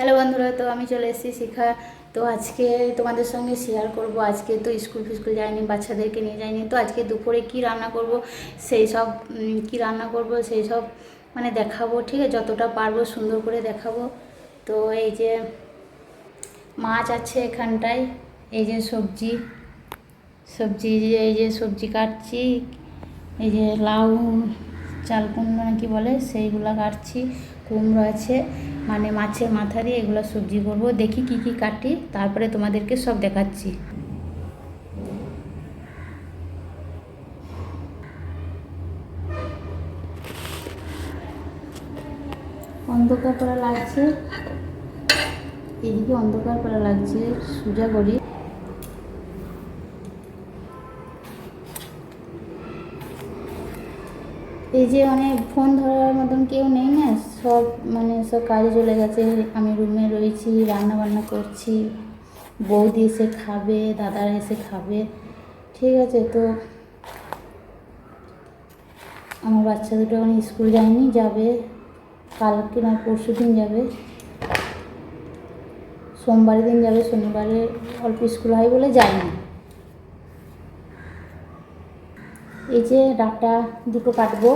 Hello বন্ধুরা, তো আমি চলে এসেছি শিখা। তো আজকে তোমাদের সঙ্গে শেয়ার করব। আজকে তো স্কুল ফিস্কুল যাইনি, বাচ্চাদেরকে নিয়ে যাইনি। তো আজকে দুপুরে কি রান্না করব সেই সব সেই সব মানে দেখাবো, ঠিক আছে? যতটা পারবো সুন্দর করে দেখাবো। তো এই যে মাছ আছে এখানটায়, এই যে সবজি সবজি এই যে সবজি কাটছি, এই যে লাউ চাল কুমড়ো নাকি বলে সেইগুলো কাটছি, কুমড়ো আছে, মানে মাছের মাথা দিয়ে এগুলো সবজি করব। দেখি কি কি কাটি, তারপরে তোমাদেরকে সব দেখাচ্ছি। অন্ধকার করা লাগছে, এদিকে অন্ধকার করা লাগছে, সোজা করি। এই যে মানে ফোন ধরার মতন কেউ নেই না, সব মানে সব কাজে চলে গেছে। আমি রুমে রয়েছি, রান্না বান্না করছি, বৌদি এসে খাবে, দাদারা এসে খাবে, ঠিক আছে? তো আমার বাচ্চা দুটো মানে স্কুল যায়নি, যাবে কালকে না পরশু দিন যাবে, সোমবারের দিন যাবে, শনিবারে অল্প স্কুল হয় বলে যায়নি। এই যে ডাঁটা দুটো কাটবো,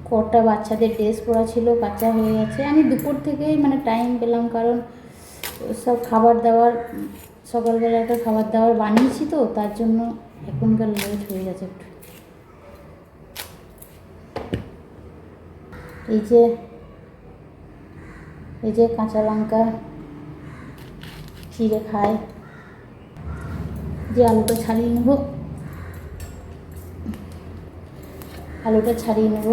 কটা বাচ্চাদের ড্রেস পরা ছিল, কাঁচা হয়ে গেছে। আমি দুপুর থেকেই মানে টাইম পেলাম, কারণ সব খাবার দাবার সকালবেলা একটা খাবার দাবার বানিয়েছি, তো তার জন্য এখনকার লেট হয়ে গেছে একটু। এই যে কাঁচা লঙ্কা চিড়ে খায়, যে আলুটা ছাড়িয়ে নেব, আলুটা ছাড়িয়ে নেব।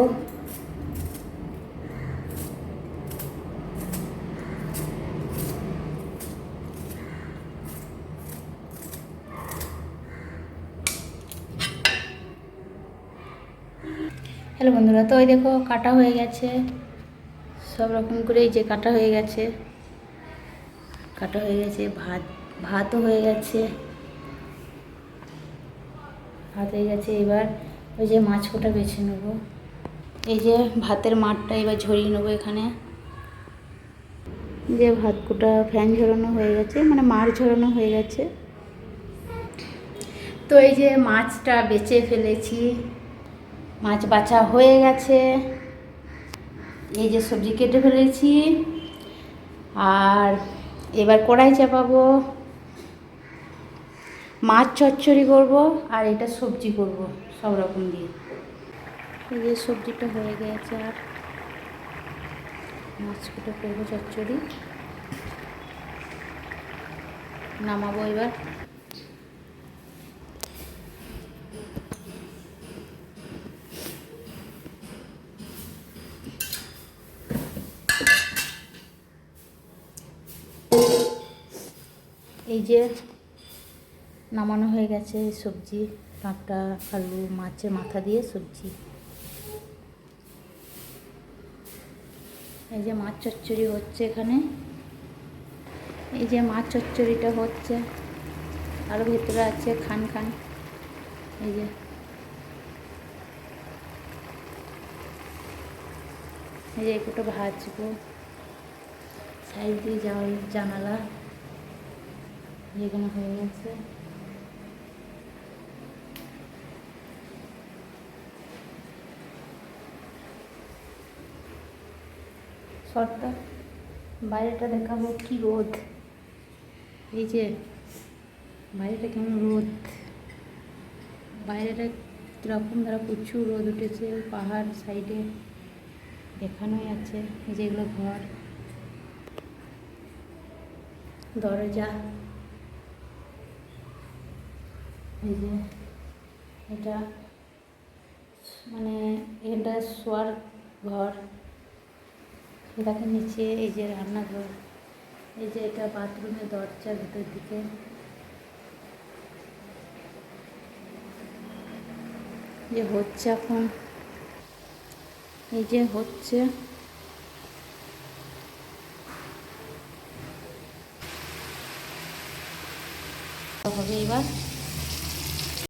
হ্যালো বন্ধুরা, তো ওই দেখো কাটা হয়ে গেছে সব রকম করে, এই যে কাটা হয়ে গেছে, ভাতও হয়ে গেছে, এবার ওই যে মাছ কোটা বেছে নেব। এই যে ভাতের মাঠটা এবার ঝরিয়ে নেবো এখানে। যে ভাত কোটা ফ্যান ঝরানো হয়ে গেছে, মানে মাছ ঝরানো হয়ে গেছে। তো এই যে মাছটা বেছে ফেলেছি, মাছ বাছা হয়ে গেছে। এই যে সবজি কেটে ফেলেছি, আর এবার কড়াই চাপাবো, মাছ চচ্চড়ি করব, আর এটা সবজি করব সব রকম দিয়ে। এই যে সবজিটা হয়ে গেছে, আর মাছটা করবো চচ্চড়ি, নামাবো এবার। এই যে নামানো হয়ে গেছে সবজি, ডাঁটা আলু মাছের মাথা দিয়ে সবজি। এই যে মাছ চচ্চড়ি হচ্ছে এখানে, এই যে মাছ চচ্চড়িটা হচ্ছে, আরও ভেতরে আছে খান খান। এই যে এগুলো ভাজবো, সাইড দিয়ে যাওয়া জানালা যেখানে হয়ে গেছে। শর্টটা বাইরেটা দেখাবো, কি রোদ, এই যে বাইরেটা কেমন রোদ, বাইরেটা কীরকম দ্বারা প্রচুর রোদ উঠেছে, পাহাড় সাইডে দেখানোই আছে। এই যে এগুলো ঘর, দরজা, এই যে এটা মানে এটা শোয়ার ঘর, এটাকে নিচে এই যে রান্নাঘর, এই যে এটা বাথরুমের দরজা ভিতর দিকে। যে হচ্ছে এখন, এই যে হচ্ছে হবে এবার